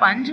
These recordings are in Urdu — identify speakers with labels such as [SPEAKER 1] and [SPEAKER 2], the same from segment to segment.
[SPEAKER 1] 5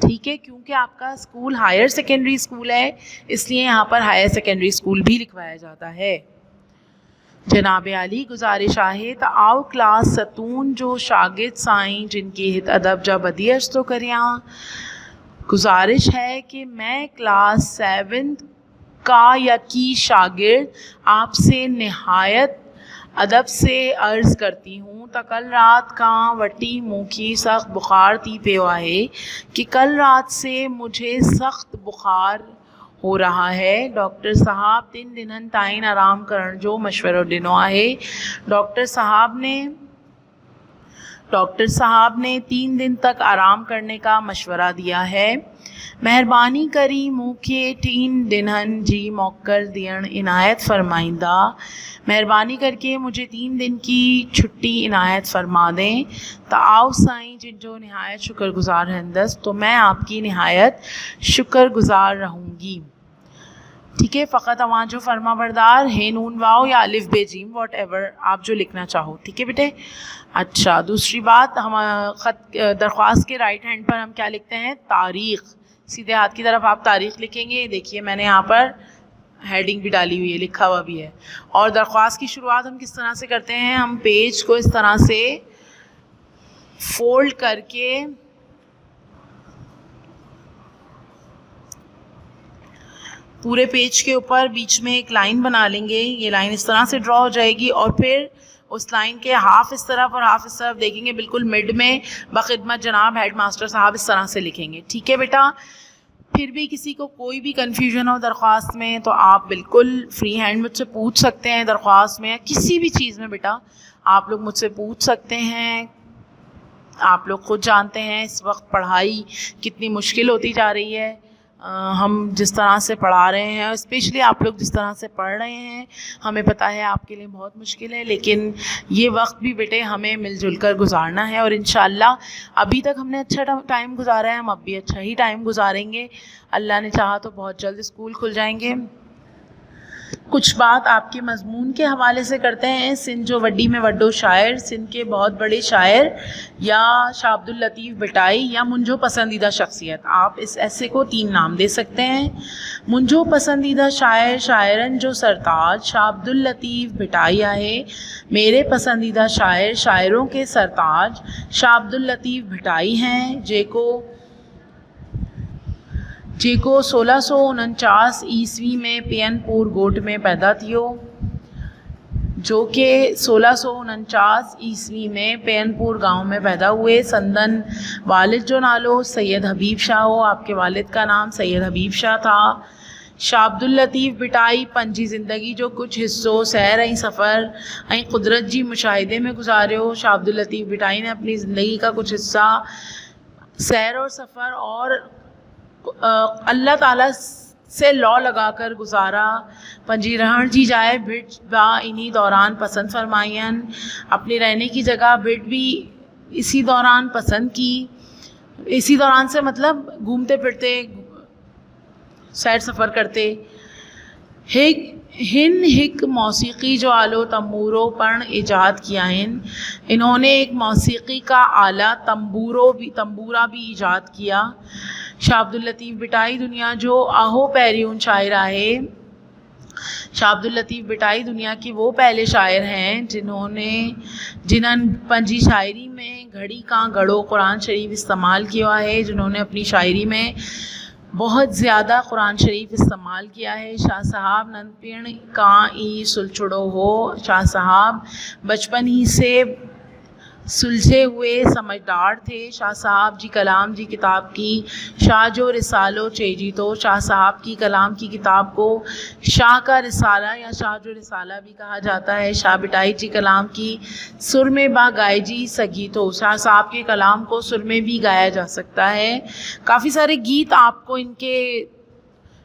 [SPEAKER 1] ٹھیک ہے، کیونکہ آپ کا اسکول ہائر سیکنڈری اسکول ہے اس لیے یہاں پر ہائر سیکنڈری اسکول بھی لکھوایا جاتا ہے۔ جناب عالی گزارش ہے تا آؤ کلاس ستون جو شاگرد سائیں جن کی ہت ادب جا بدیش تو کریاں۔ گزارش ہے کہ میں کلاس 7 کا یا کی شاگرد آپ سے نہایت ادب سے عرض کرتی ہوں تا کل رات کا وٹی موکی سخت بخار تھی پیو ہے کہ کل رات سے مجھے سخت بخار ہو رہا ہے۔ ڈاکٹر صاحب 3 دنن تائیں آرام کرن جو مشورہ ڈنو ہے۔ ڈاکٹر صاحب نے 3 دن تک آرام کرنے کا مشورہ دیا ہے۔ مہربانی کری موکے 3 دنن جی موکر دین عنایت فرمائندہ۔ مہربانی کر کے مجھے 3 دن کی چھٹی عنایت فرما دیں تا آؤ سائیں جن جو نہایت شکر گزار ہندس تو میں آپ کی نہایت شکر گزار رہوں گی۔ ٹھیک ہے، فقط اواں جو فرما بردار ہے نون واؤ یا الف بے جیم واٹ ایور آپ جو لکھنا چاہو، ٹھیک ہے بیٹے۔ اچھا، دوسری بات، ہم درخواست کے رائٹ ہینڈ پر ہم کیا لکھتے ہیں؟ تاریخ۔ سیدھے ہاتھ کی طرف آپ تاریخ لکھیں گے، دیکھیے میں نے یہاں پر ہیڈنگ بھی ڈالی ہوئی ہے، لکھا ہوا بھی ہے۔ اور درخواست کی شروعات ہم کس طرح سے کرتے ہیں؟ ہم پیج کو اس طرح سے فولڈ کر کے پورے پیج کے اوپر بیچ میں ایک لائن بنا لیں گے، یہ لائن اس طرح سے ڈرا ہو جائے گی اور پھر اس لائن کے ہاف اس طرف اور ہاف اس طرف دیکھیں گے، بالکل مڈ میں بخدمت جناب ہیڈ ماسٹر صاحب اس طرح سے لکھیں گے، ٹھیک ہے بیٹا۔ پھر بھی کسی کو کوئی بھی کنفیوژن ہو درخواست میں تو آپ بالکل فری ہینڈ مجھ سے پوچھ سکتے ہیں، درخواست میں یا کسی بھی چیز میں بیٹا آپ لوگ مجھ سے پوچھ سکتے ہیں۔ آپ لوگ خود جانتے ہیں اس وقت پڑھائی کتنی مشکل ہوتی جا رہی ہے، ہم جس طرح سے پڑھا رہے ہیں، اسپیشلی آپ لوگ جس طرح سے پڑھ رہے ہیں، ہمیں پتہ ہے آپ کے لیے بہت مشکل ہے، لیکن یہ وقت بھی بیٹے ہمیں مل جل کر گزارنا ہے اور انشاءاللہ ابھی تک ہم نے اچھا ٹائم گزارا ہے، ہم اب بھی اچھا ہی ٹائم گزاریں گے، اللہ نے چاہا تو بہت جلد اسکول کھل جائیں گے۔ کچھ بات آپ کے مضمون کے حوالے سے کرتے ہیں۔ سندھ جو وڈی میں وڈو شاعر، سندھ کے بہت بڑے شاعر یا شاہ عبد اللطیف بٹائی یا منجو پسندیدہ شخصیت، آپ اس ایسے کو 3 نام دے سکتے ہیں۔ منجو پسندیدہ شاعر شاعرن جو سرتاج شاہ عبد اللطیف بٹائی ہے۔ میرے پسندیدہ شاعر شاعروں کے سرتاج شاہ عبد اللطیف بٹائی ہیں، جیکو 1649 عیسوی میں پین پور گوٹ میں پیدا تھیو، جو کہ 1649 عیسوی میں پین پور گاؤں میں پیدا ہوئے۔ سندن والد جو نالو سید حبیب شاہ ہو، آپ کے والد کا نام سید حبیب شاہ تھا۔ شاہ عبد اللطیف بٹائی پنجی زندگی جو کچھ حصوں سیر ۽ سفر ۽ قدرت جی مشاہدے میں گزاریو۔ شاہ عبد اللطیف بٹائی نے اپنی زندگی کا کچھ حصہ سیر اور سفر اور اللہ تعالیٰ سے لو لگا کر گزارا۔ پنجی رہن جی جائے بھٹ با انہی دوران پسند فرمائین، اپنی رہنے کی جگہ بھٹ بھی اسی دوران پسند کی۔ اسی دوران سے مطلب گھومتے پھرتے سیر سفر کرتے۔ ہک موسیقی جو آلو تمبورو پرن ایجاد کیا ہے، انہوں نے ایک موسیقی کا آلہ تمبورا بھی ایجاد کیا۔ شاہ عبد اللطیف بٹائی دنیا جو آہو پہریون شاعر ہے۔ شاہ عبد اللطیف بٹائی دنیا کے وہ پہلے شاعر ہیں جنہوں پنجی شاعری میں گھڑی کا گھڑو قرآن شریف استعمال کیا ہے، جنہوں نے اپنی شاعری میں بہت زیادہ قرآن شریف استعمال کیا ہے۔ شاہ صاحب ننپڑ کا ای سلچڑو ہو، شاہ صاحب بچپن ہی سے سلجھے ہوئے سمجھدار تھے۔ شاہ صاحب جی کلام جی کتاب کی شاہ جو رسالو چیجی تو، شاہ صاحب کی کلام کی کتاب کو شاہ کا رسالہ یا شاہ جو رسالہ بھی کہا جاتا ہے۔ شاہ بٹائی جی کلام کی سر میں با گائے جی سگی تو، شاہ صاحب کے کلام کو سر میں بھی گایا جا سکتا ہے۔ کافی سارے گیت آپ کو ان کے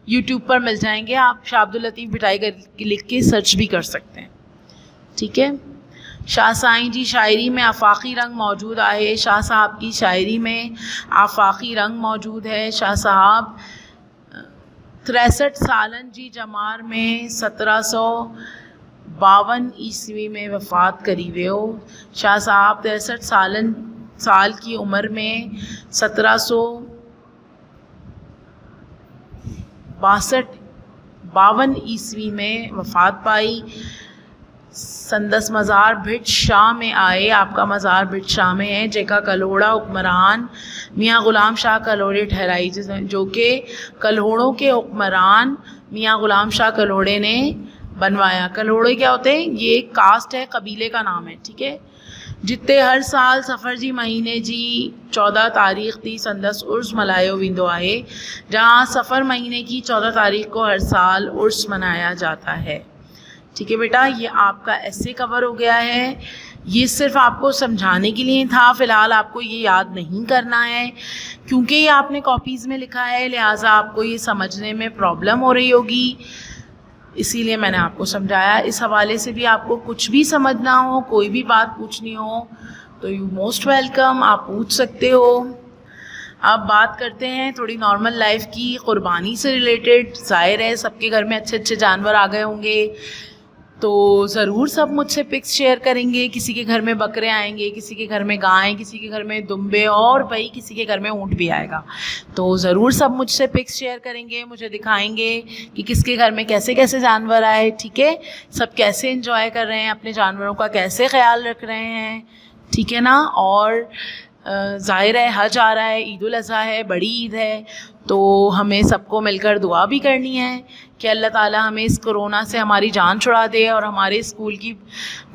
[SPEAKER 1] یوٹیوب پر مل جائیں گے، آپ شاہ عبد اللطیف بٹائی لکھ کے سرچ بھی کر سکتے ہیں، ٹھیک ہے۔ شاہ سائیں جی شاعری میں آفاقی رنگ موجود ہے۔ شاہ صاحب کی شاعری میں آفاقی رنگ موجود ہے۔ شاہ صاحب 63 سالن جی جمار میں 1752 عیسوی میں وفات کری ویو۔ شاہ صاحب 63 سال کی عمر میں 1752 52 عیسوی میں وفات پائی. سندس مزار بھٹ شاہ میں آئے. آپ کا مزار بھٹ شاہ میں ہے. جے کا کلہوڑا حکمران میاں غلام شاہ کلہوڑے ٹھہرائی, جو کہ کلہوڑوں کے حکمران میاں غلام شاہ کلہوڑے نے بنوایا. کلہوڑے کیا ہوتے ہیں؟ یہ ایک کاسٹ ہے, قبیلے کا نام ہے, ٹھیک ہے. جتے ہر سال سفر جی مہینے جی 14 تاریخ تھی سندس عرس ملایو ویندو آہے, جہاں سفر مہینے کی 14 تاریخ کو ہر سال عرس منایا جاتا ہے. ٹھیک ہے بیٹا, یہ آپ کا ایسے کور ہو گیا ہے. یہ صرف آپ کو سمجھانے کے لیے تھا, فی الحال آپ کو یہ یاد نہیں کرنا ہے کیونکہ یہ آپ نے کاپیز میں لکھا ہے, لہٰذا آپ کو یہ سمجھنے میں پرابلم ہو رہی ہوگی, اسی لیے میں نے آپ کو سمجھایا. اس حوالے سے بھی آپ کو کچھ بھی سمجھنا ہو, کوئی بھی بات پوچھنی ہو تو یو موسٹ ویلکم, آپ پوچھ سکتے ہو. اب بات کرتے ہیں تھوڑی نارمل لائف کی, قربانی سے ریلیٹڈ. ظاہر ہے سب کے گھر میں اچھے اچھے جانور آ گئے ہوں گے, تو ضرور سب مجھ سے پکس شیئر کریں گے. کسی کے گھر میں بکرے آئیں گے, کسی کے گھر میں گائیں, کسی کے گھر میں دمبے, اور بھائی کسی کے گھر میں اونٹ بھی آئے گا. تو ضرور سب مجھ سے پکس شیئر کریں گے, مجھے دکھائیں گے کہ کس کے گھر میں کیسے کیسے جانور آئے. ٹھیک ہے, سب کیسے انجوائے کر رہے ہیں, اپنے جانوروں کا کیسے خیال رکھ رہے ہیں, ٹھیک ہے نا. اور ظاہر ہے حج آ رہا ہے, عید الاضحیٰ ہے, بڑی عید ہے, تو ہمیں سب کو مل کر دعا بھی کرنی ہے کہ اللہ تعالیٰ ہمیں اس کرونا سے ہماری جان چھڑا دے, اور ہمارے اسکول کی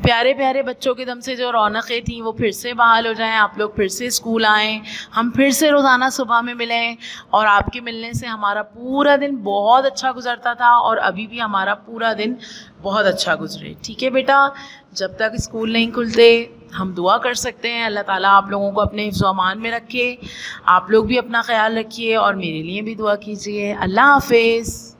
[SPEAKER 1] پیارے پیارے بچوں کے دم سے جو رونقیں تھیں وہ پھر سے بحال ہو جائیں, آپ لوگ پھر سے اسکول آئیں, ہم پھر سے روزانہ صبح میں ملیں. اور آپ کے ملنے سے ہمارا پورا دن بہت اچھا گزرتا تھا, اور ابھی بھی ہمارا پورا دن بہت اچھا گزرے. ٹھیک ہے بیٹا, جب تک اسکول نہیں کھلتے ہم دعا کر سکتے ہیں, اللہ تعالیٰ آپ لوگوں کو اپنے حفظ و امان میں رکھے. آپ لوگ بھی اپنا خیال رکھیے اور میرے لیے بھی دعا کیجیے. اللہ حافظ.